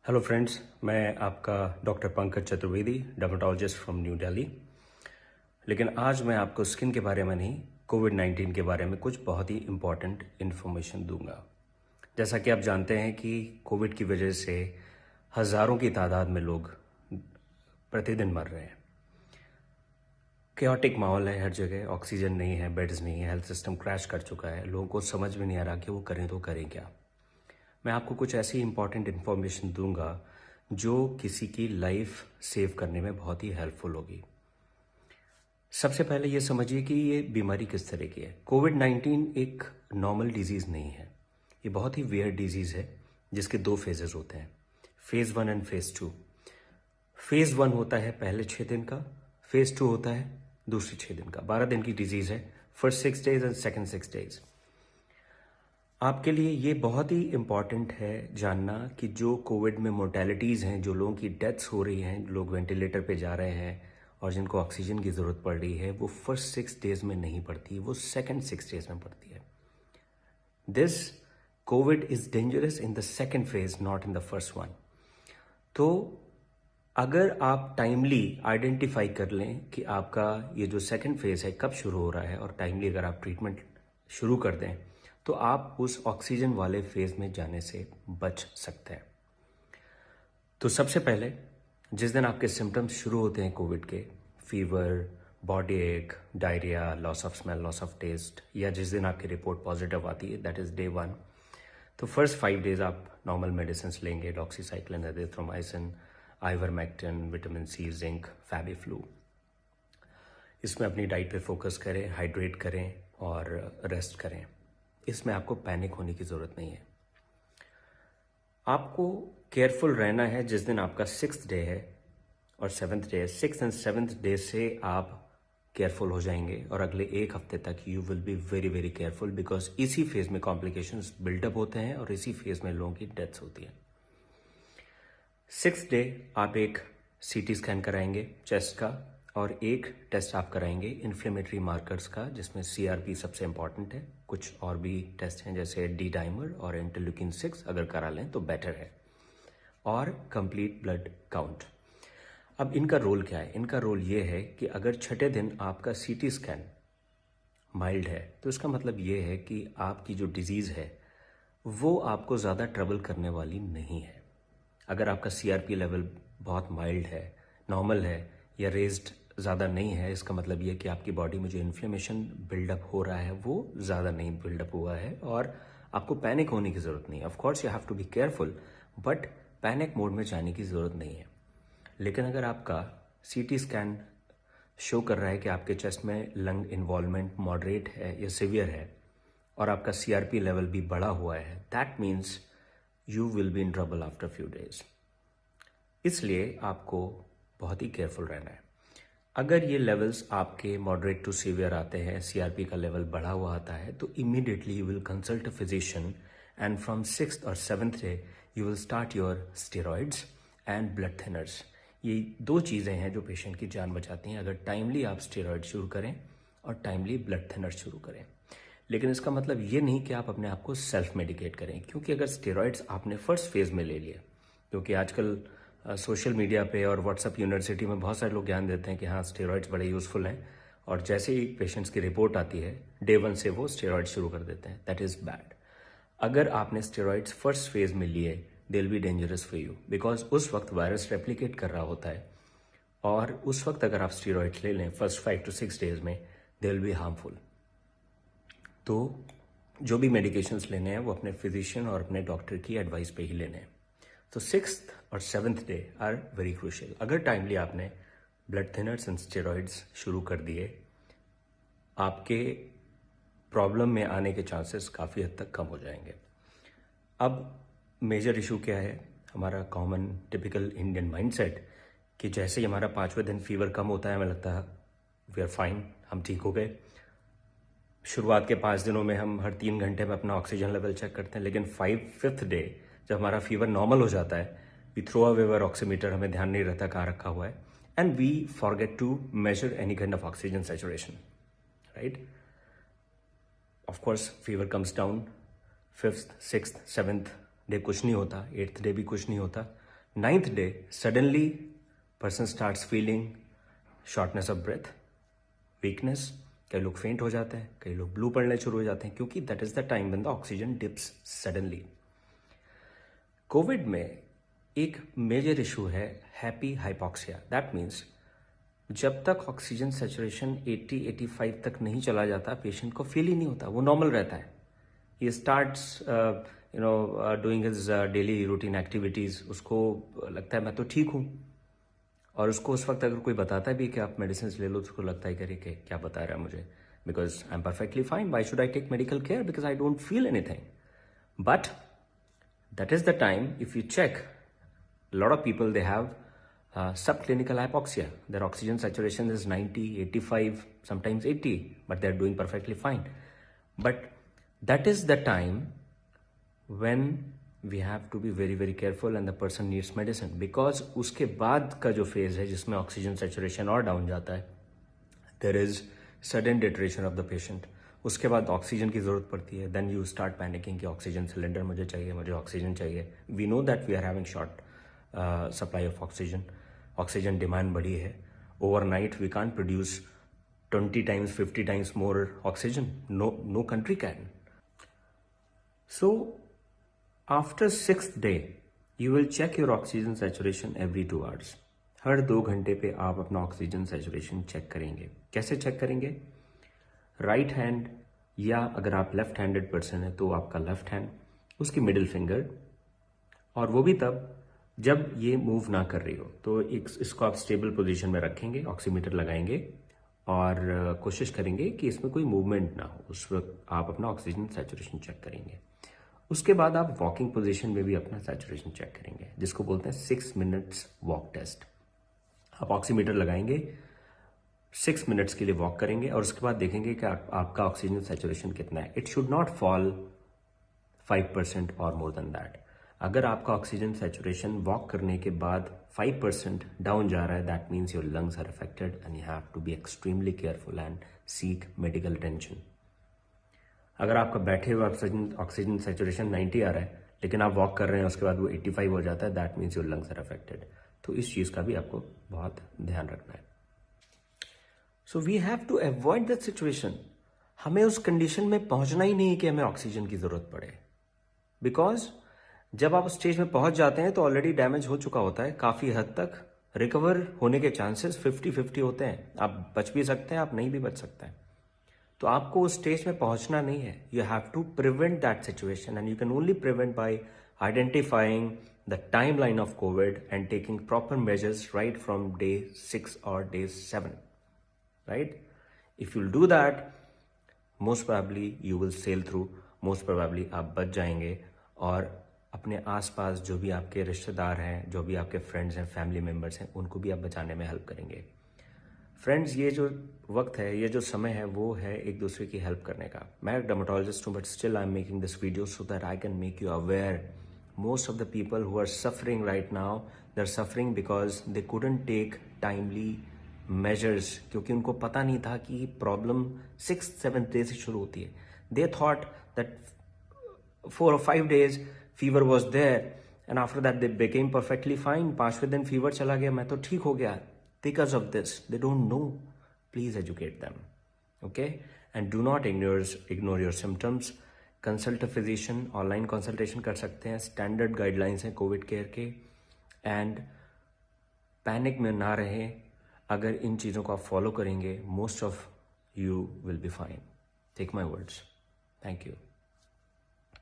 Hello friends, मैं आपका doctor Pankaj Chaturvedi, dermatologist from new Delhi. लेकिन आज मैं आपको स्किन के बारे में नहीं, कोविड-19 के बारे में कुछ बहुत ही इम्पॉर्टेंट इन्फॉर्मेशन दूंगा। जैसा कि आप जानते हैं कि कोविड की वजह से हज़ारों की तादाद में लोग प्रतिदिन मर रहे हैं। केओटिक माहौल है हर जगह, ऑक्सीजन नहीं है, बेड्स नहीं है, हेल्थ सिस्टम क्रैश कर चुका है। लोगों को समझ में नहीं आ रहा कि वो करें तो करें क्या। मैं आपको कुछ ऐसी इंपॉर्टेंट इन्फॉर्मेशन दूंगा जो किसी की लाइफ सेव करने में बहुत ही हेल्पफुल होगी। सबसे पहले ये समझिए कि ये बीमारी किस तरह की है। कोविड-19 एक नॉर्मल डिजीज़ नहीं है। ये बहुत ही वियर्ड डिजीज़ है जिसके 2 फेजेस होते हैं, फेज़ 1 एंड फेज़ 2। फेज़ 1 होता है पहले 6 दिन का, फेज़ 2 होता है दूसरे 6 दिन का। 12 दिन की डिजीज़ है, first 6 days and second 6 days. आपके लिए ये बहुत ही इम्पॉर्टेंट है जानना कि जो कोविड में मोर्टेलिटीज़ हैं, जो लोगों की डेथ्स हो रही हैं, लोग वेंटिलेटर पे जा रहे हैं और जिनको ऑक्सीजन की ज़रूरत पड़ रही है, वो फर्स्ट 6 डेज में नहीं पड़ती, वो सेकेंड 6 डेज में पड़ती है। This Covid is dangerous in the second phase, not in the first one. तो अगर आप टाइमली आइडेंटिफाई कर लें कि आपका ये जो सेकेंड फेज है कब शुरू हो रहा है और टाइमली अगर आप ट्रीटमेंट शुरू कर दें तो आप उस ऑक्सीजन वाले फेज में जाने से बच सकते हैं। तो सबसे पहले जिस दिन आपके सिम्टम्स शुरू होते हैं कोविड के, fever, body ache, diarrhoea, loss of smell, loss of taste, या जिस दिन आपकी रिपोर्ट पॉजिटिव आती है, दैट इज डे 1, तो फर्स्ट 5 डेज आप नॉर्मल मेडिसिन लेंगे, doxycycline, azithromycin, ivermectin, vitamin C, zinc, Fabiflu. इसमें अपनी डाइट पे फोकस करें, हाइड्रेट करें और रेस्ट करें। इसमें आपको पैनिक होने की ज़रूरत नहीं है। आपको केयरफुल रहना है जिस दिन आपका 6th डे है और 7th डे है। 6th एंड 7th डे से आप केयरफुल हो जाएंगे और अगले 1 हफ्ते तक you will be very very careful, because इसी फेज में कॉम्प्लिकेशंस बिल्डअप होते हैं और इसी फेज में लोगों की डेथ्स होती है। 6th डे आप एक CT स्कैन कराएंगे चेस्ट का और एक टेस्ट आप कराएंगे इन्फ्लेमेटरी मार्कर्स का, जिसमें CRP सबसे इंपॉर्टेंट है। कुछ और भी टेस्ट हैं जैसे डी डाइमर और इंटरल्यूकिन 6, अगर करा लें तो बेटर है, और कंप्लीट ब्लड काउंट। अब इनका रोल क्या है? इनका रोल ये है कि अगर 6ठे दिन आपका CT स्कैन माइल्ड है तो इसका मतलब ये है कि आपकी जो डिजीज़ है वो आपको ज़्यादा ट्रबल करने वाली नहीं है। अगर आपका CRP लेवल बहुत माइल्ड है, नॉर्मल है या रेज्ड ज़्यादा नहीं है, इसका मतलब ये कि आपकी बॉडी में जो इन्फ्लेमेशन बिल्डअप हो रहा है वो ज़्यादा नहीं बिल्डअप हुआ है और आपको पैनिक होने की ज़रूरत नहीं है। Of course you have to be careful, but panic mode में जाने की ज़रूरत नहीं है। लेकिन अगर आपका CT स्कैन शो कर रहा है कि आपके चेस्ट में लंग इन्वॉल्वमेंट मॉडरेट है या सिवियर है और आपका CRP लेवल भी बढ़ा हुआ है, that means you will be in trouble after few days. इसलिए आपको बहुत ही केयरफुल रहना है। अगर ये लेवल्स आपके मॉडरेट टू सीवियर आते हैं, CRP का लेवल बढ़ा हुआ आता है, तो immediately you will consult a physician and from 6th और 7th day you will start your steroids and blood thinners. ये 2 चीज़ें हैं जो पेशेंट की जान बचाती हैं, अगर टाइमली आप स्टेरॉइड शुरू करें और टाइमली ब्लड थिनर्स शुरू करें। लेकिन इसका मतलब ये नहीं कि आप अपने आप को सेल्फ मेडिकेट करें, क्योंकि अगर स्टेरॉइड्स आपने फर्स्ट फेज में ले लिए, क्योंकि आजकल सोशल मीडिया पे और व्हाट्सएप यूनिवर्सिटी में बहुत सारे लोग ज्ञान देते हैं कि हाँ स्टेरॉइड्स बड़े यूज़फुल हैं, और जैसे ही पेशेंट्स की रिपोर्ट आती है डे 1 से वो स्टेरॉइड शुरू कर देते हैं। That is bad. अगर आपने स्टेरॉइड्स फर्स्ट फेज में लिए, they will be dangerous for you, because उस वक्त वायरस रेप्लिकेट कर रहा होता है और उस वक्त अगर आप स्टेरॉइड्स ले लें फर्स्ट 5 to 6 डेज में, दे विल बी हार्मफुल। तो जो भी मेडिकेशंस लेने हैं वो अपने फिजिशियन और अपने डॉक्टर की एडवाइस पे ही लेने हैं। तो 6th और 7th day are very crucial. अगर टाइमली आपने ब्लड थिनर्स एंड स्टेरॉइड्स शुरू कर दिए, आपके प्रॉब्लम में आने के चांसेस काफ़ी हद तक कम हो जाएंगे। अब मेजर इशू क्या है? हमारा कॉमन टिपिकल इंडियन माइंडसेट कि जैसे ही हमारा 5वें दिन फीवर कम होता है हमें लगता है वी आर फाइन, हम ठीक हो गए। शुरुआत के 5 दिनों में हम हर 3 घंटे में अपना ऑक्सीजन लेवल चेक करते हैं, लेकिन 5th डे जब हमारा फीवर नॉर्मल हो जाता है, we throw away our oximeter, हमें ध्यान नहीं रहता कहाँ रखा हुआ है, and we forget to measure any kind of oxygen saturation, right? Of course fever comes down, 5th, 6th, 7th day कुछ नहीं होता, 8th डे भी कुछ नहीं होता, 9th day suddenly person starts feeling shortness of breath, weakness, कई लोग फेंट हो जाते हैं, कई लोग ब्लू पड़ने शुरू हो जाते हैं, क्योंकि that is the time when the oxygen dips suddenly. Covid में एक मेजर इशू है हैप्पी हाइपोक्सिया। दैट मीन्स जब तक ऑक्सीजन सैचुरेशन 80-85 तक नहीं चला जाता, पेशेंट को फील ही नहीं होता, वो नॉर्मल रहता है। He starts doing his daily routine activities, उसको लगता है मैं तो ठीक हूँ। और उसको उस वक्त अगर कोई बताता भी कि आप मेडिसिन ले लो, तो उसको लगता है कि क्या बता रहा है मुझे, because I am perfectly fine, why should I take medical care, because I don't feel anything. But that is the time, if you check, lot of people, they have subclinical hypoxia. Their oxygen saturation is 90, 85, sometimes 80, but they're doing perfectly fine. But that is the time when we have to be very very careful and the person needs medicine, because उसके बाद का जो phase है जिसमें oxygen saturation और down जाता है, there is sudden deterioration of the patient. उसके बाद ऑक्सीजन की जरूरत पड़ती है, देन यू स्टार्ट पैनिकिंग कि ऑक्सीजन सिलेंडर मुझे चाहिए, मुझे ऑक्सीजन चाहिए। We know that we are having short supply of oxygen, oxygen demand बढ़ी है। Overnight we can't produce 20 times 50 times more oxygen. No country can. So after 6th day you will check your oxygen saturation every 2 hours. हर 2 घंटे पे आप अपना oxygen saturation check करेंगे। कैसे check करेंगे? Right hand, या अगर आप लेफ्ट हैंडेड पर्सन है तो आपका लेफ्ट हैंड, उसकी मिडिल फिंगर, और वो भी तब जब ये मूव ना कर रही हो। तो इसको आप स्टेबल पोजीशन में रखेंगे, ऑक्सीमीटर लगाएंगे और कोशिश करेंगे कि इसमें कोई मूवमेंट ना हो। उस वक्त आप अपना ऑक्सीजन सैचुरेशन चेक करेंगे। उसके बाद आप वॉकिंग पोजीशन में भी अपना सैचुरेशन चेक करेंगे, जिसको बोलते हैं 6 minutes वॉक टेस्ट। आप ऑक्सीमीटर लगाएंगे, 6 minutes के लिए वॉक करेंगे और उसके बाद देखेंगे कि आपका ऑक्सीजन सैचुरेशन कितना है। इट शुड नॉट फॉल 5% और मोर देन दैट। अगर आपका ऑक्सीजन सैचुरेशन वॉक करने के बाद 5% डाउन जा रहा है, that means your lungs are affected and you have to be extremely careful and seek medical attention. अगर आपका बैठे हुए ऑक्सीजन सैचुरेशन 90 आ रहा है, लेकिन आप वॉक कर रहे हैं, उसके बाद वो 85 हो जाता है, that means your lungs are affected. तो इस चीज़ का भी आपको बहुत ध्यान रखना है। So we have to avoid that situation. हमें उस कंडीशन में पहुंचना ही नहीं कि हमें ऑक्सीजन की जरूरत पड़े, बिकॉज जब आप स्टेज में पहुंच जाते हैं तो ऑलरेडी डैमेज हो चुका होता है। काफी हद तक रिकवर होने के चांसेस 50-50 होते हैं। आप बच भी सकते हैं, आप नहीं भी बच सकते हैं। तो आपको उस स्टेज में पहुंचना नहीं है। You have to prevent that situation and you can only prevent by identifying the time line of Covid and taking proper measures right from day 6 और day 7, right? If you'll do that, most probably you will sail through, most probably आप बच जाएंगे और अपने आसपास जो भी आपके रिश्तेदार हैं, जो भी आपके फ्रेंड्स हैं, फैमिली मेम्बर्स हैं, उनको भी आप बचाने में हेल्प करेंगे। फ्रेंड्स, ये जो वक्त है, ये जो समय है, वो है एक दूसरे की हेल्प करने का। मैं एक डर्मेटोलॉजिस्ट हूँ, but still I am making this video so that I can make you aware. Most of the people who are suffering right now, they are suffering because they couldn't take timely measures, क्योंकि उनको पता नहीं था कि problem 6th-7th day से शुरू होती है। They thought that 4 or 5 days fever was there and after that they became perfectly fine. 5वें दिन फीवर चला गया, मैं तो ठीक हो गया। Because of this, they don't know. Please educate them, okay? And do not ignore your symptoms. Consult a physician. Online consultation कर सकते हैं। स्टैंडर्ड गाइडलाइंस हैं कोविड केयर के। एंड पैनिक में ना रहें। अगर इन चीज़ों को आप फॉलो करेंगे, most of you will be fine. Take my words. Thank you.